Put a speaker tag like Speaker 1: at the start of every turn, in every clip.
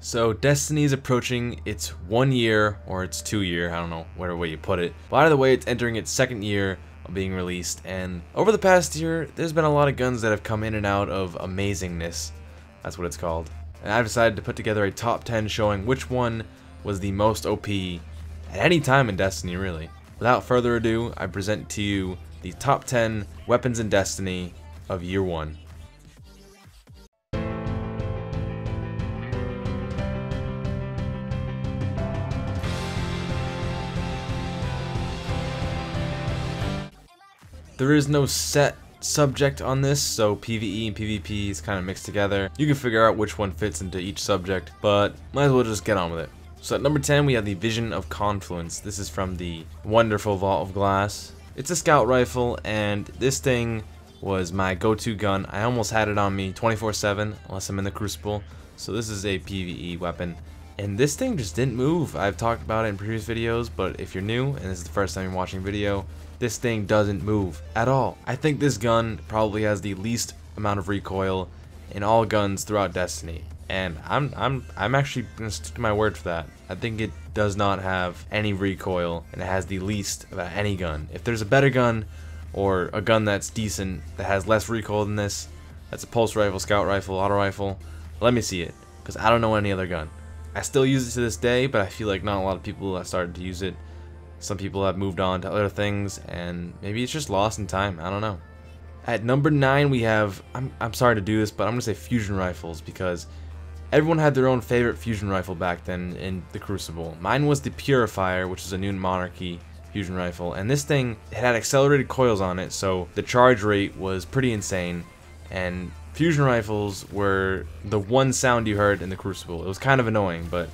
Speaker 1: So Destiny is approaching its 1 year, or its 2 year, I don't know, whatever way you put it. But either way, it's entering its 2nd year of being released, and over the past year, there's been a lot of guns that have come in and out of amazingness. That's what it's called. And I've decided to put together a top 10 showing which one was the most OP at any time in Destiny, really. Without further ado, I present to you the top 10 weapons in Destiny of year 1. There is no set subject on this, so PvE and PvP is kind of mixed together. You can figure out which one fits into each subject, but might as well just get on with it. So at number 10 we have the Vision of Confluence. This is from the wonderful Vault of Glass. It's a scout rifle, and this thing was my go-to gun. I almost had it on me 24/7 unless I'm in the Crucible, so this is a PvE weapon. And this thing just didn't move. I've talked about it in previous videos, but if you're new and this is the first time you're watching a video, this thing doesn't move at all. I think this gun probably has the least amount of recoil in all guns throughout Destiny, and I'm actually gonna stick to my word for that. I think it does not have any recoil, and it has the least of any gun. If there's a better gun, or a gun that's decent that has less recoil than this, that's a pulse rifle, scout rifle, auto rifle, let me see it, because I don't know any other gun. I still use it to this day, but I feel like not a lot of people have started to use it. Some people have moved on to other things, and maybe it's just lost in time. I don't know. At number 9 we have, I'm sorry to do this, but I'm gonna say fusion rifles, because everyone had their own favorite fusion rifle back then in the Crucible. Mine was the Purifier, which is a new Monarchy fusion rifle, and this thing had accelerated coils on it, so the charge rate was pretty insane, and fusion rifles were the one sound you heard in the Crucible. It was kind of annoying, but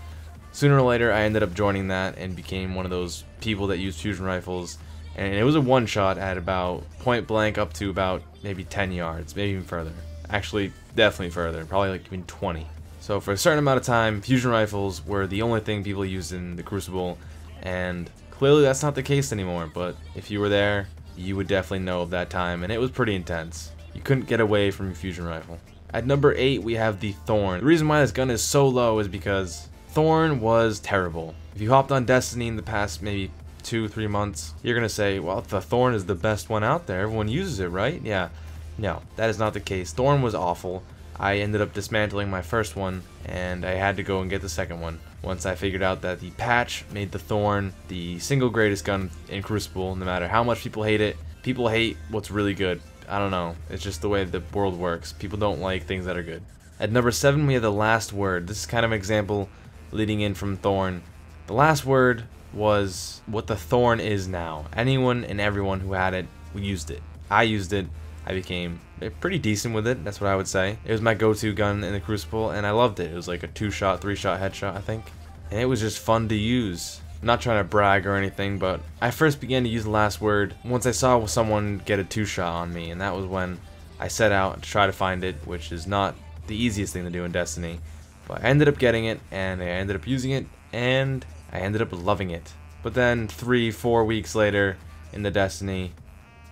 Speaker 1: sooner or later I ended up joining that and became one of those people that used fusion rifles, and it was a one-shot at about point blank up to about maybe 10 yards, maybe even further. Actually, definitely further, probably like even 20. So for a certain amount of time, fusion rifles were the only thing people used in the Crucible, and clearly that's not the case anymore, but if you were there, you would definitely know of that time, and it was pretty intense. You couldn't get away from a fusion rifle. At number 8 we have the Thorn. The reason why this gun is so low is because Thorn was terrible. If you hopped on Destiny in the past maybe 2-3 months, you're gonna say, well, the Thorn is the best one out there, everyone uses it, right? Yeah. No, that is not the case. Thorn was awful. I ended up dismantling my first one, and I had to go and get the second one once I figured out that the patch made the Thorn the single greatest gun in Crucible. No matter how much people hate it, people hate what's really good. I don't know, it's just the way the world works. People don't like things that are good. At number 7 we have the Last Word. This is kind of an example leading in from Thorn. The Last Word was what the Thorn is now. Anyone and everyone who had it used it. I used it. I became pretty decent with it, that's what I would say. It was my go-to gun in the Crucible, and I loved it. It was like a 2-shot, 3-shot headshot, I think. And it was just fun to use. I'm not trying to brag or anything, but I first began to use the Last Word once I saw someone get a 2-shot on me, and that was when I set out to try to find it, which is not the easiest thing to do in Destiny. But I ended up getting it, and I ended up using it, and I ended up loving it. But then 3-4 weeks later in the Destiny,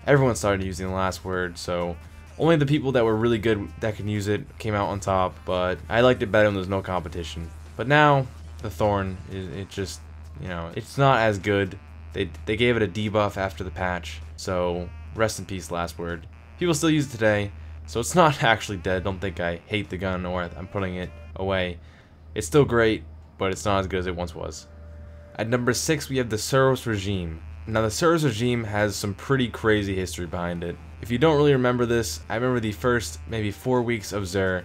Speaker 1: everyone started using the Last Word, so only the people that were really good that could use it came out on top, but I liked it better when there was no competition. But now, the Thorn, it just, you know, it's not as good. They gave it a debuff after the patch, so rest in peace, Last Word. People still use it today, so it's not actually dead. Don't think I hate the gun or I'm putting it away. It's still great, but it's not as good as it once was. At number 6 we have the Suros Regime. Now the Suros Regime has some pretty crazy history behind it. If you don't really remember this, I remember the first maybe 4 weeks of Xur.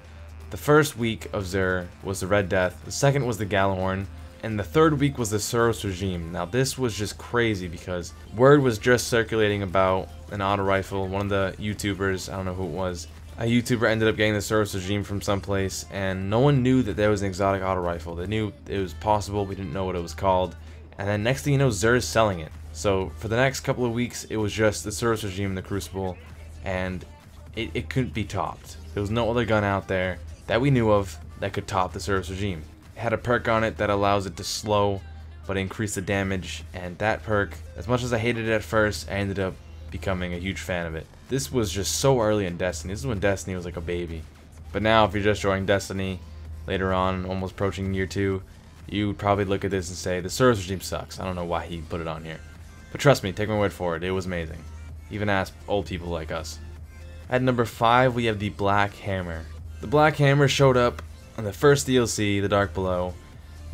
Speaker 1: The first week of Xur was the Red Death, the second was the Gjallarhorn, and the third week was the Suros Regime. Now this was just crazy because word was just circulating about an auto rifle. One of the YouTubers, I don't know who it was, a YouTuber ended up getting the Suros Regime from someplace, and no one knew that there was an exotic auto rifle. They knew it was possible, we didn't know what it was called, and then next thing you know, Xur is selling it. So for the next couple of weeks, it was just the Suros Regime in the Crucible, and it couldn't be topped. There was no other gun out there that we knew of that could top the Suros Regime. It had a perk on it that allows it to slow, but increase the damage, and that perk, as much as I hated it at first, I ended up becoming a huge fan of it. This was just so early in Destiny. This is when Destiny was like a baby. But now, if you're just joining Destiny, later on, almost approaching year 2, you would probably look at this and say, the Suros Regime sucks. I don't know why he put it on here. But trust me, take my word for it, it was amazing. Even ask old people like us. At number 5, we have the Black Hammer. The Black Hammer showed up on the first DLC, The Dark Below,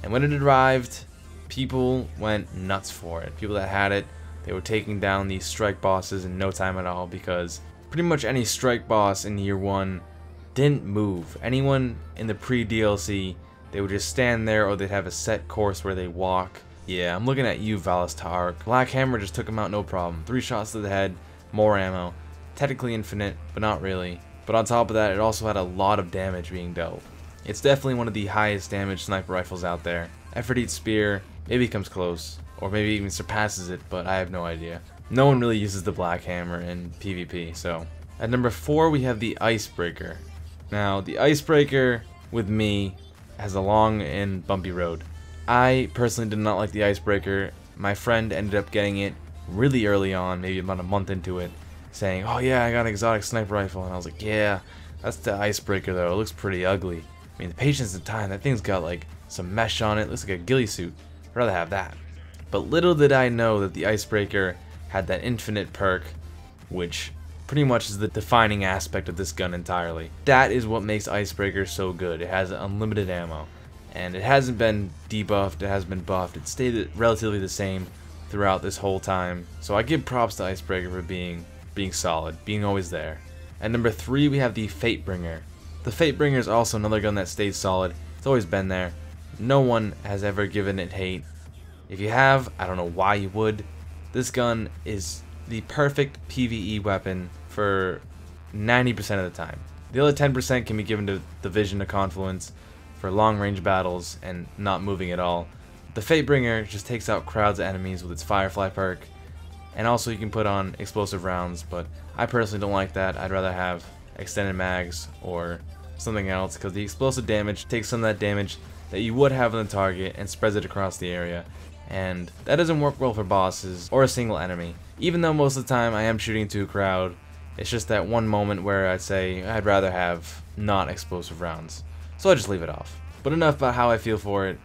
Speaker 1: and when it arrived, people went nuts for it. People that had it, they were taking down these strike bosses in no time at all, because pretty much any strike boss in year 1 didn't move. Anyone in the pre-DLC, they would just stand there, or they'd have a set course where they walk. Yeah, I'm looking at you, Valis. Black Hammer just took him out no problem. 3 shots to the head, more ammo. Technically infinite, but not really. But on top of that, it also had a lot of damage being dealt. It's definitely one of the highest damage sniper rifles out there. Effort Eat Spear maybe comes close, or maybe even surpasses it, but I have no idea. No one really uses the Black Hammer in PvP, so. At number 4, we have the Icebreaker. Now, the Icebreaker, with me, has a long and bumpy road. I personally did not like the Icebreaker. My friend ended up getting it really early on, maybe about a month into it, saying, oh yeah, I got an exotic sniper rifle, and I was like, yeah, that's the Icebreaker though, it looks pretty ugly. I mean, the patience and time, that thing's got like some mesh on it, looks like a ghillie suit. I'd rather have that. But little did I know that the Icebreaker had that infinite perk, which pretty much is the defining aspect of this gun entirely. That is what makes Icebreaker so good. It has unlimited ammo, and it hasn't been debuffed, it hasn't been buffed, it stayed relatively the same throughout this whole time. So I give props to Icebreaker for being solid, being always there. At number 3, we have the Fatebringer. The Fatebringer is also another gun that stays solid. It's always been there. No one has ever given it hate. If you have, I don't know why you would. This gun is the perfect PvE weapon for 90% of the time. The other 10% can be given to the Vision of Confluence for long range battles and not moving at all. The Fatebringer just takes out crowds of enemies with its Firefly perk. And also you can put on explosive rounds, but I personally don't like that. I'd rather have extended mags or something else, because the explosive damage takes some of that damage that you would have on the target and spreads it across the area. And that doesn't work well for bosses or a single enemy. Even though most of the time I am shooting into a crowd, it's just that one moment where I'd say I'd rather have not explosive rounds. So I just leave it off. But enough about how I feel for it.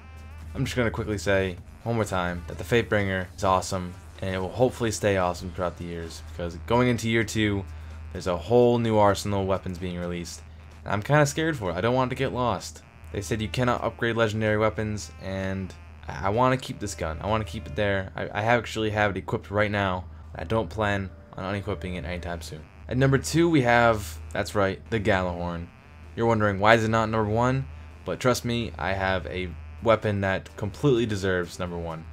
Speaker 1: I'm just going to quickly say one more time that the Fatebringer is awesome. And it will hopefully stay awesome throughout the years, because going into year 2, there's a whole new arsenal of weapons being released. And I'm kind of scared for it. I don't want it to get lost. They said you cannot upgrade legendary weapons, and I want to keep this gun. I want to keep it there. I actually have it equipped right now. I don't plan on unequipping it anytime soon. At number 2, we have, that's right, the Gjallarhorn. You're wondering, why is it not number 1? But trust me, I have a weapon that completely deserves number 1.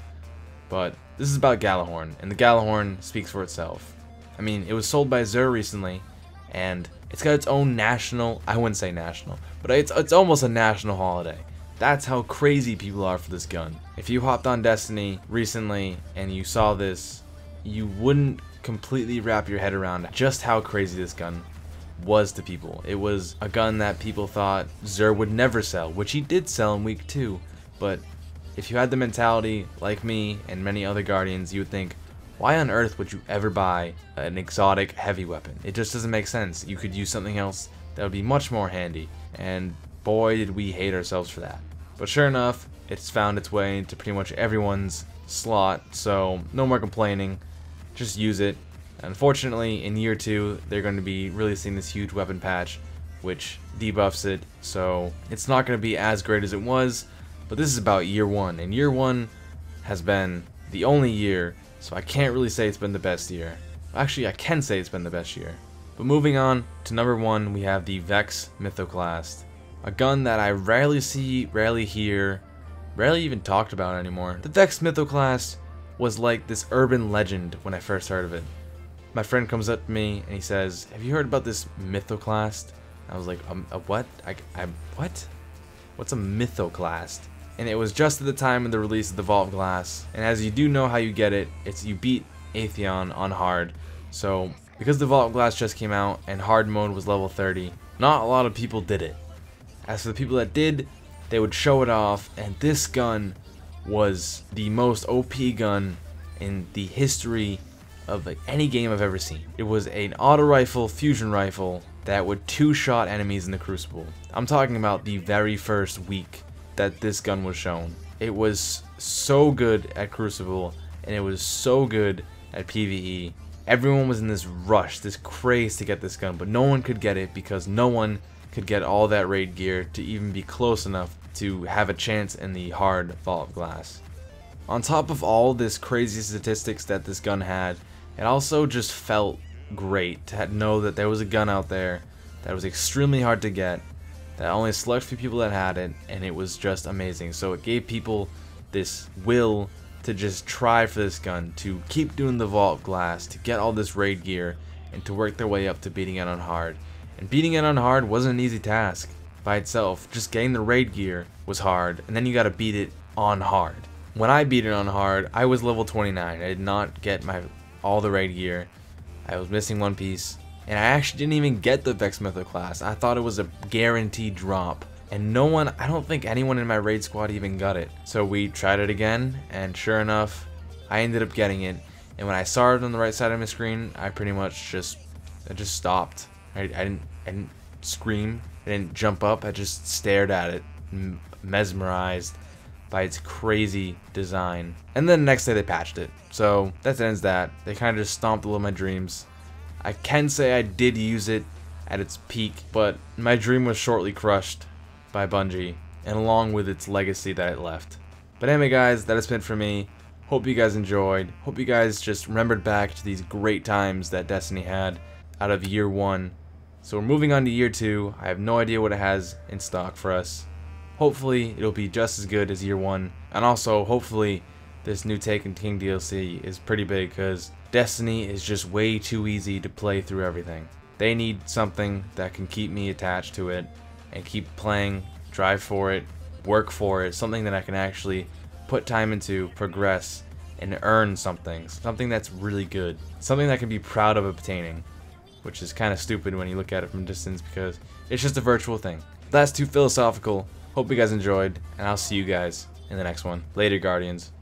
Speaker 1: But this is about Gjallarhorn, and the Gjallarhorn speaks for itself. I mean, it was sold by Xur recently, and it's got its own national, I wouldn't say national, but it's almost a national holiday. That's how crazy people are for this gun. If you hopped on Destiny recently and you saw this, you wouldn't completely wrap your head around just how crazy this gun was to people. It was a gun that people thought Xur would never sell, which he did sell in week 2, but if you had the mentality, like me and many other Guardians, you would think, why on earth would you ever buy an exotic heavy weapon? It just doesn't make sense. You could use something else that would be much more handy, and boy did we hate ourselves for that. But sure enough, it's found its way into pretty much everyone's slot, so no more complaining, just use it. Unfortunately, in year 2, they're going to be releasing this huge weapon patch, which debuffs it, so it's not going to be as great as it was. But this is about year 1, and year 1 has been the only year, so I can't really say it's been the best year. Actually, I can say it's been the best year. But moving on to number 1, we have the Vex Mythoclast. A gun that I rarely see, rarely hear, rarely even talked about anymore. The Vex Mythoclast was like this urban legend when I first heard of it. My friend comes up to me and he says, have you heard about this Mythoclast? I was like, a what? What? What's a Mythoclast? And it was just at the time of the release of the Vault Glass, and as you do know how you get it, it's you beat Atheon on hard. So because the Vault Glass just came out and hard mode was level 30, not a lot of people did it. As for the people that did, they would show it off, and this gun was the most OP gun in the history of like any game I've ever seen. It was an auto rifle, fusion rifle, that would two-shot enemies in the Crucible. I'm talking about the very first week that this gun was shown. It was so good at Crucible, and it was so good at PvE. Everyone was in this rush, this craze to get this gun, but no one could get it because no one could get all that raid gear to even be close enough to have a chance in the hard Vault of Glass. On top of all this crazy statistics that this gun had, it also just felt great to know that there was a gun out there that was extremely hard to get, that only a select few people that had it, and it was just amazing. So it gave people this will to just try for this gun, to keep doing the Vault of Glass, to get all this raid gear, and to work their way up to beating it on hard. And beating it on hard wasn't an easy task by itself. Just getting the raid gear was hard, and then you gotta beat it on hard. When I beat it on hard, I was level 29. I did not get all the raid gear. I was missing one piece, and I actually didn't even get the Vex Mythoclast. I thought it was a guaranteed drop, and I don't think anyone in my raid squad even got it. So we tried it again, and sure enough, I ended up getting it. And when I saw it on the right side of my screen, I pretty much just stopped. I didn't scream, I didn't jump up, I just stared at it, mesmerized by its crazy design. And then the next day they patched it. So that ends that. They kind of just stomped all of my dreams. I can say I did use it at its peak, but my dream was shortly crushed by Bungie, and along with its legacy that it left. But anyway guys, that has been for me. Hope you guys enjoyed. Hope you guys just remembered back to these great times that Destiny had out of year 1. So we're moving on to year 2. I have no idea what it has in stock for us. Hopefully it'll be just as good as year 1, and also hopefully this new Taken King DLC is pretty big, because Destiny is just way too easy to play through everything. They need something that can keep me attached to it and keep playing, drive for it, work for it, something that I can actually put time into, progress, and earn something that's really good, something that I can be proud of obtaining, which is kind of stupid when you look at it from a distance because it's just a virtual thing. That's too philosophical. Hope you guys enjoyed, and I'll see you guys in the next one. Later, Guardians.